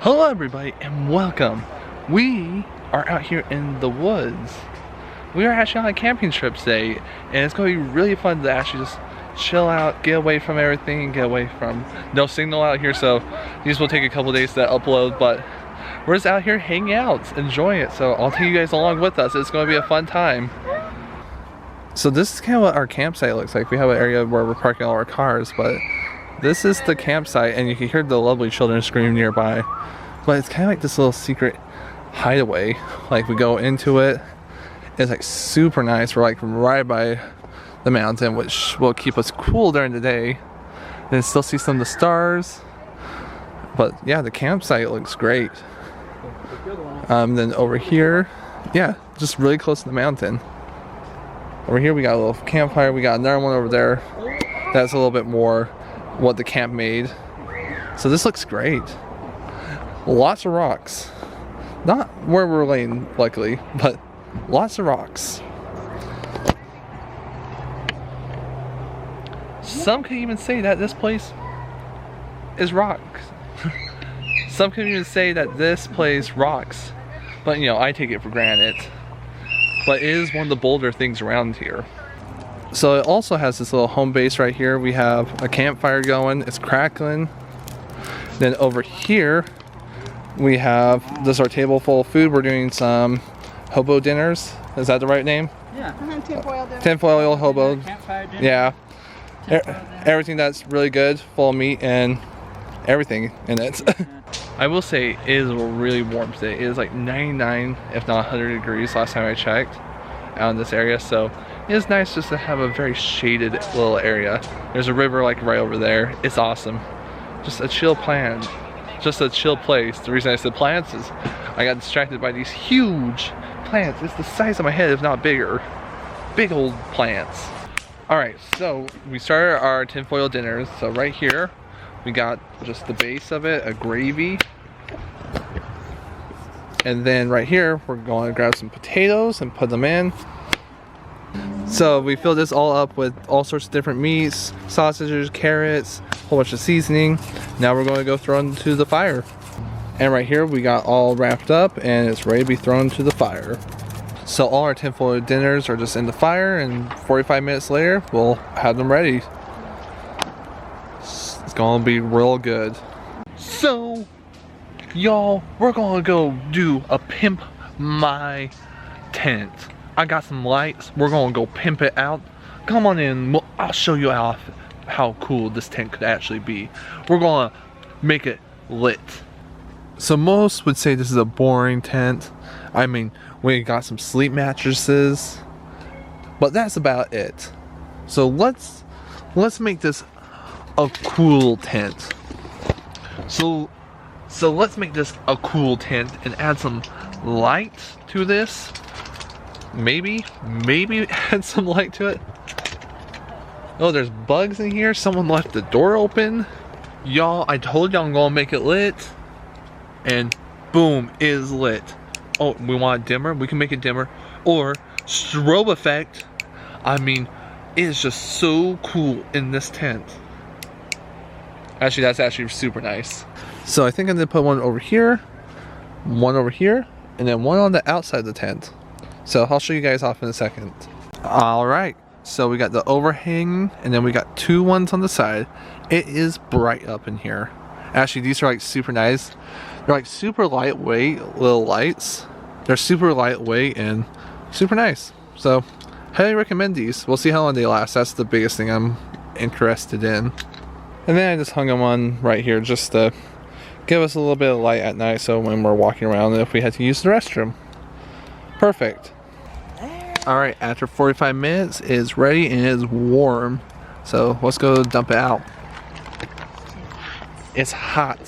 Hello everybody and welcome. We are out here in the woods. We are actually on a camping trip today and it's going to be really fun to actually just chill out, get away from everything, get away from no signal out here, so these will take a couple days to upload, but we're just out here hanging out, enjoying it, so I'll take you guys along with us. It's going to be a fun time. So this is kind of what our campsite looks like. We have an area where we're parking all our cars, but this is the campsite and you can hear the lovely children scream nearby. But it's kind of like this little secret hideaway. Like we go into it, it's like super nice. We're like right by the mountain, which will keep us cool during the day. And still see some of the stars. But yeah, the campsite looks great. Then over here, yeah, just really close to the mountain. Over here we got a little campfire. We got another one over there. That's a little bit more what the camp made. So this looks great. Lots of rocks. Not where we're laying, luckily, but lots of rocks. Some could even say that this place is rocks. Some could even say that this place rocks. But you know, I take it for granted. But it is one of the bolder things around here. So it also has this little home base right here. We have a campfire going, it's crackling. Then over here, we have this our table full of food. We're doing some hobo dinners. Is that the right name? Yeah. Tinfoil dinner. Tinfoil hobo. Campfire dinner. Yeah. Everything that's really good, full of meat and everything in it. I will say it is really warm today. It is like 99, if not 100 degrees last time I checked out in this area. So it is nice just to have a very shaded little area. There's a river like right over there. It's awesome. Just a chill plan. Just a chill place. The reason I said plants is I got distracted by these huge plants. It's the size of my head, if not bigger. Big old plants. Alright, so we started our tinfoil dinners. So right here, we got just the base of it, a gravy. And then right here, we're going to grab some potatoes and put them in. So we fill this all up with all sorts of different meats, sausages, carrots, a whole bunch of seasoning. Now we're going to go throw it into the fire. And right here we got all wrapped up and it's ready to be thrown into the fire. So all our tinfoil dinners are just in the fire and 45 minutes later we'll have them ready. It's going to be real good. So y'all, we're going to go do a pimp my tent. I got some lights. We're gonna go pimp it out. Come on in. I'll show you how cool this tent could actually be. We're gonna make it lit. So most would say this is a boring tent. I mean, we got some sleep mattresses, but that's about it. So let's make this a cool tent. So let's make this a cool tent and add some light to this. Maybe add some light to it. Oh, there's bugs in here. Someone left the door open. Y'all, I told y'all I'm gonna make it lit. And boom, it is lit. Oh, we want a dimmer? We can make it dimmer. Or strobe effect. I mean, it is just so cool in this tent. Actually, that's actually super nice. So I think I'm gonna put one over here, and then one on the outside of the tent. So I'll show you guys off in a second. Alright, so we got the overhang and then we got two ones on the side. It is bright up in here. Actually, these are like super nice. They're like super lightweight little lights. They're super lightweight and super nice. So highly recommend these. We'll see how long they last. That's the biggest thing I'm interested in. And then I just hung them on right here just to give us a little bit of light at night, so when we're walking around and if we had to use the restroom. Perfect. Alright, after 45 minutes, it's ready and it is warm. So let's go dump it out. It's hot.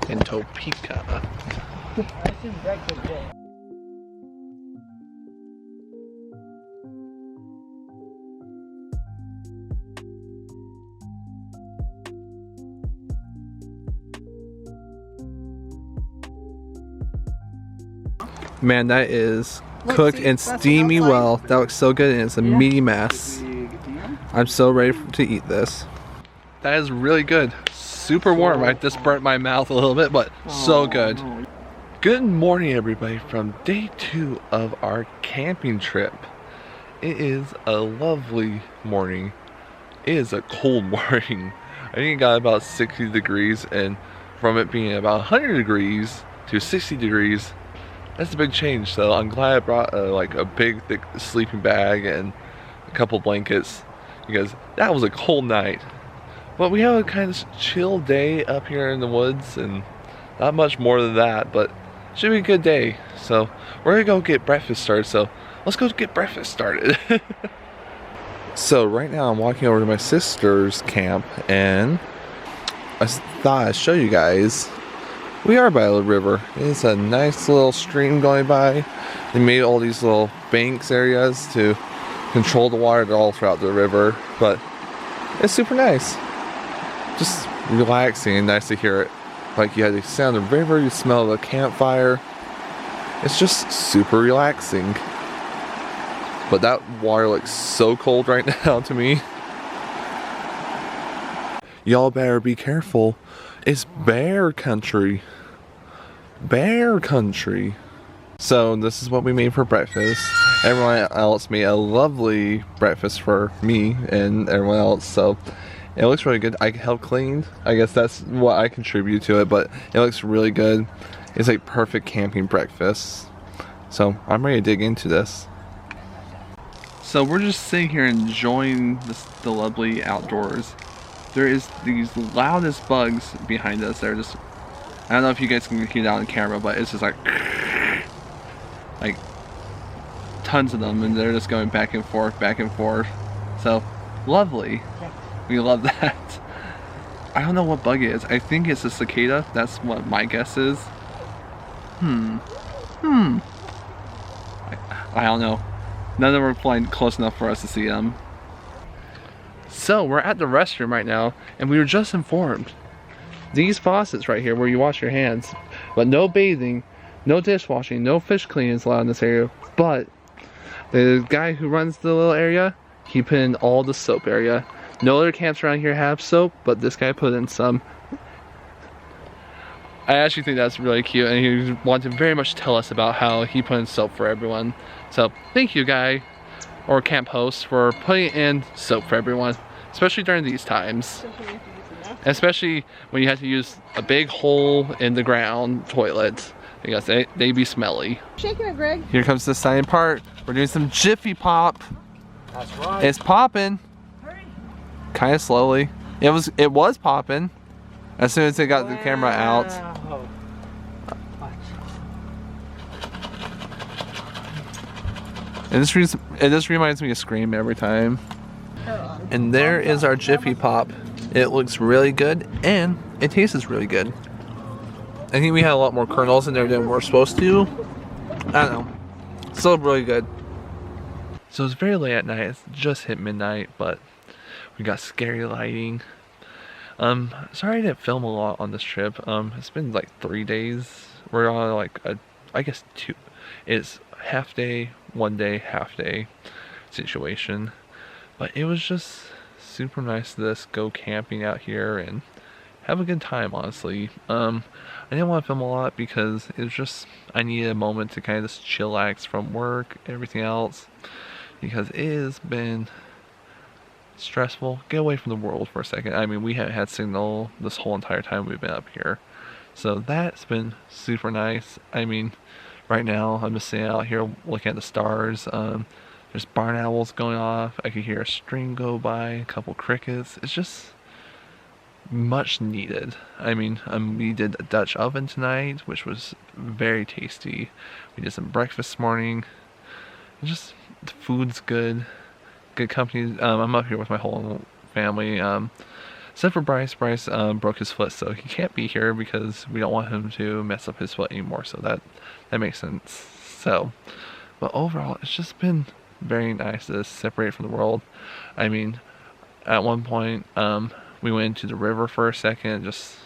in Topeka. Man, that is cooked and steamy well. That looks so good, and it's a meaty mess. I'm so ready to eat this. That is really good. Super warm. I just burnt my mouth a little bit, but so good. Good morning, everybody, from day 2 of our camping trip. It is a lovely morning. It is a cold morning. I think it got about 60 degrees, and from it being about 100 degrees to 60 degrees, that's a big change. So I'm glad I brought like a big thick sleeping bag and a couple blankets, because that was a cold night. But we have a kind of chill day up here in the woods, and not much more than that, but should be a good day. So we're gonna go get breakfast started, so let's go get breakfast started. So right now I'm walking over to my sister's camp, and I thought I'd show you guys. We are by a river. It's a nice little stream going by. They made all these little banks areas to control the water all throughout the river, but it's super nice. Just relaxing and nice to hear it. Like you had the sound of the river, you smell the campfire. It's just super relaxing. But that water looks so cold right now to me. Y'all better be careful. It's bear country. Bear country. So this is what we made for breakfast. Everyone else made a lovely breakfast for me and everyone else. So it looks really good. I helped clean. I guess that's what I contribute to it, but it looks really good. It's like perfect camping breakfast. So I'm ready to dig into this. So we're just sitting here enjoying the lovely outdoors. There is these loudest bugs behind us. They're just, I don't know if you guys can hear that on camera, but it's just like tons of them, and they're just going back and forth, back and forth. So lovely. We love that. I don't know what bug it is. I think it's a cicada. That's what my guess is. I don't know. None of them are flying close enough for us to see them. So we're at the restroom right now, and we were just informed. These faucets right here where you wash your hands, but no bathing, no dishwashing, no fish cleaning is allowed in this area. But the guy who runs the little area, he put in all the soap area. No other camps around here have soap, but this guy put in some. I actually think that's really cute, and he wanted to very much tell us about how he put in soap for everyone. So thank you, guy or camp host, for putting in soap for everyone, especially during these times. Especially when you have to use a big hole in the ground toilet, because they be smelly. Shaking it, Greg. Here comes the exciting part. We're doing some Jiffy Pop. That's right. It's popping. Kind of slowly. It was popping as soon as they got the camera out. And this reminds me of Scream every time. And there is our Jiffy Pop. It looks really good, and it tastes really good. I think we had a lot more kernels in there than we're supposed to. I don't know. Still really good. So it's very late at night. It's just hit midnight, but we got scary lighting. Sorry I didn't film a lot on this trip. It's been like 3 days. We're on like I guess 2. It's half day, 1 day, half day situation. But it was just super nice to just go camping out here and have a good time, honestly. I didn't want to film a lot because it was just, I needed a moment to kind of just chillax from work, everything else, because it has been stressful. Get away from the world for a second. I mean, we haven't had signal this whole entire time we've been up here, so that's been super nice. I mean, right now I'm just sitting out here looking at the stars. There's barn owls going off. I could hear a string go by, a couple crickets. It's just much needed. I mean, we did a Dutch oven tonight, which was very tasty. We did some breakfast this morning. Just the food's good. Good company. I'm up here with my whole family. Except for Bryce. Bryce broke his foot, so he can't be here because we don't want him to mess up his foot anymore. So that makes sense. So, but overall, it's just been very nice to separate from the world. I mean, at one point, we went to the river for a second, just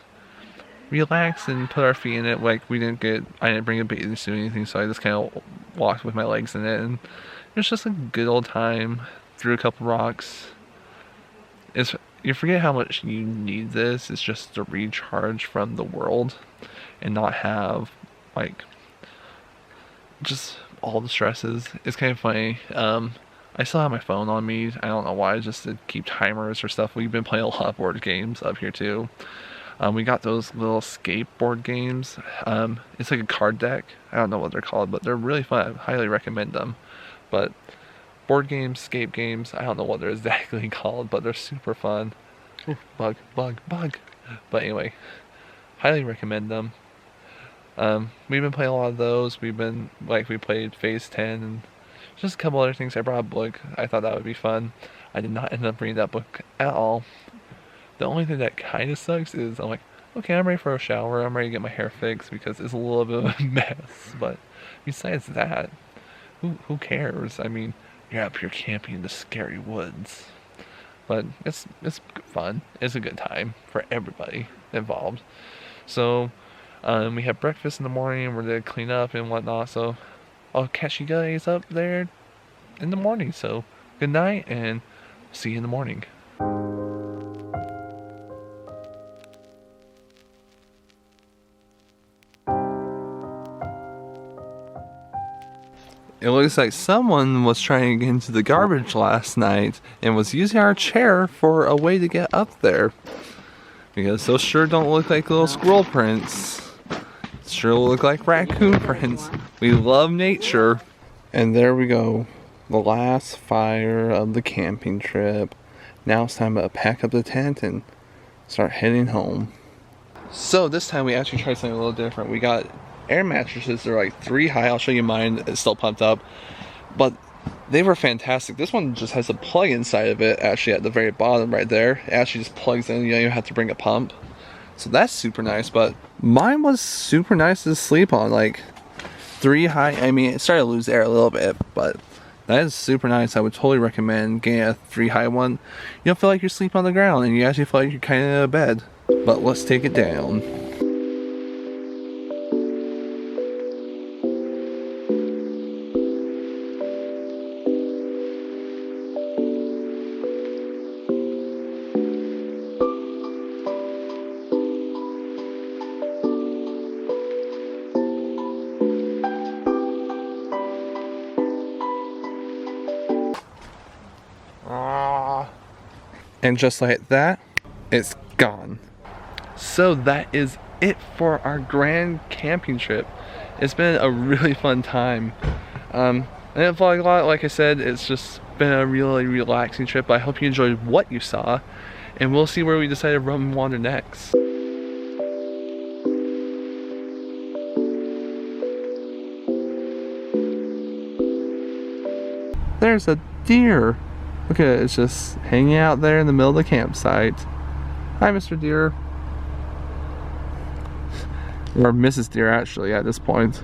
relax and put our feet in it. Like I didn't bring a bathing suit or anything, so I just kind of walked with my legs in it, and it was just a good old time. Threw a couple rocks. You forget how much you need this. It's just to recharge from the world and not have like just all the stresses. It's kind of funny. I still have my phone on me. I don't know why, just to keep timers or stuff. We've been playing a lot of board games up here too. We got those little skateboard games. It's like a card deck. I don't know what they're called, but they're really fun. I highly recommend them. But board games, skate games, I don't know what they're exactly called, but they're super fun. Ooh, bug. But anyway, highly recommend them. We've been playing a lot of those. We played Phase 10 and just a couple other things. I brought a book. I thought that would be fun. I did not end up reading that book at all. The only thing that kind of sucks is I'm like, okay, I'm ready for a shower. I'm ready to get my hair fixed because it's a little bit of a mess. But besides that, who cares? I mean, you're up here camping in the scary woods. But it's fun. It's a good time for everybody involved. So we have breakfast in the morning. We're gonna clean up and whatnot. So I'll catch you guys up there in the morning. So good night and see you in the morning. It looks like someone was trying to get into the garbage last night and was using our chair for a way to get up there. Because those sure don't look like little squirrel prints. Sure look like raccoon prints. We love nature. And there we go. The last fire of the camping trip. Now it's time to pack up the tent and start heading home. So this time we actually tried something a little different. We got air mattresses. They're like 3 high. I'll show you mine. It's still pumped up. But they were fantastic. This one just has a plug inside of it, actually at the very bottom right there. It actually just plugs in. You don't even have to bring a pump. So that's super nice. But mine was super nice to sleep on. Like 3 high. I mean, it started to lose air a little bit, but that is super nice. I would totally recommend getting a 3 high one. You don't feel like you're sleeping on the ground, and you actually feel like you're kind of in a bed. But let's take it down. And just like that, it's gone. So that is it for our grand camping trip. It's been a really fun time. I didn't vlog a lot, like I said. It's just been a really relaxing trip. I hope you enjoyed what you saw, and we'll see where we decide to run and wander next. There's a deer. Look at it, it's just hanging out there in the middle of the campsite. Hi, Mr. Deer. Or Mrs. Deer, actually, at this point.